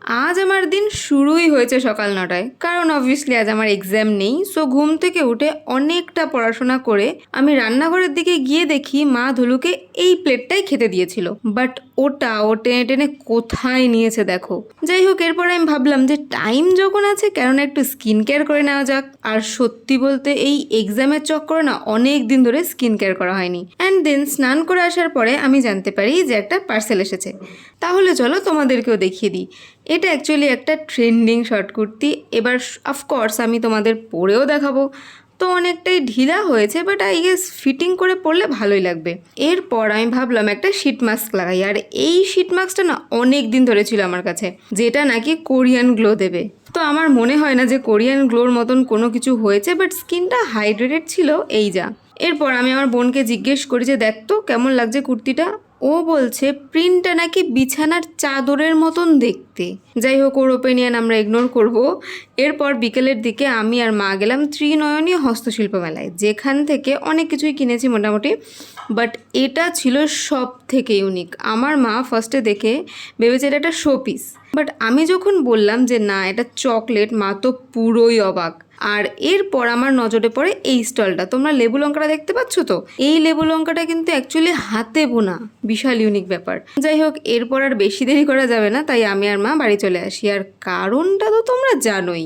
আজ আমার দিন শুরুই হয়েছে সকাল 9টায়, কারণ অবভিয়াসলি আজ আমার এক্সাম নেই। সো ঘুম থেকে উঠে অনেকটা পড়াশোনা করে আমি রান্নাঘরের দিকে গিয়ে দেখি মা ধুলুকে এই প্লেটটাই খেতে দিয়েছিল, বাট ওটা ও টেনে টেনে কোথায় নিয়েছে দেখো। যাই হোক, এরপর আমি ভাবলাম যে টাইম যখন আছে কেন না একটু স্কিন কেয়ার করে নেওয়া যাক। আর সত্যি বলতে এই এক্সামের চক্করে না অনেক দিন ধরে স্কিন কেয়ার করা হয়নি। অ্যান্ড দেন স্নান করে আসার পরে আমি জানতে পারি যে একটা পার্সেল এসেছে। তাহলে চলো তোমাদেরকেও দেখিয়ে দিই। এটা অ্যাকচুয়ালি একটা ট্রেন্ডিং শর্ট কুর্তি। এবার অফকোর্স আমি তোমাদের পরেও দেখাবো। তো অনেকটাই ঢিলা হয়েছে, বাট আই গেস ফিটিং করে পরলে ভালোই লাগবে। এরপর আমি ভাবলাম একটা শীট মাস্ক লাগাই, আর এই শীট মাস্কটা না অনেক দিন ধরে ছিল আমার কাছে, যেটা নাকি কোরিয়ান গ্লো দেবে। তো আমার মনে হয় না যে কোরিয়ান গ্লোর মতন কোনো কিছু হয়েছে, বাট স্কিনটা হাইড্রেটেড ছিল, এই যা। এরপর আমি আমার বোনকে জিজ্ঞেস করি যে দেখ তো কেমন লাগছে কুর্তিটা। ও বলছে প্রিন্টটা নাকি বিছানার চাদরের মতন দেখতে। যাই হোক, ওর ওপিনিয়ন আমরা ইগনোর করব। এরপর বিকেলের দিকে আমি আর মা গেলাম ত্রিনয়নী হস্তশিল্প মেলায়, যেখান থেকে অনেক কিছুই কিনেছি মোটামুটি, বাট এটা ছিল সব থেকে ইউনিক। আমার মা ফার্স্টে দেখে ভেবেছে এটা একটা শো পিস, বাট আমি যখন বললাম যে না এটা চকলেট, মা তো পুরোই অবাক। আর এরপর আমার নজরে পড়ে এই স্টলটা। তোমরা লেবু লঙ্কাটা দেখতে পাচ্ছ তো? এই লেবু লঙ্কাটা কিন্তু অ্যাকচুয়ালি হাতে বোনা, বিশাল ইউনিক ব্যাপার। যাই হোক, এরপর আর বেশি দেরি করা যাবে না, তাই আমি আর মা বাড়ি চলে আসি। আর কারণটা তো তোমরা জানোই।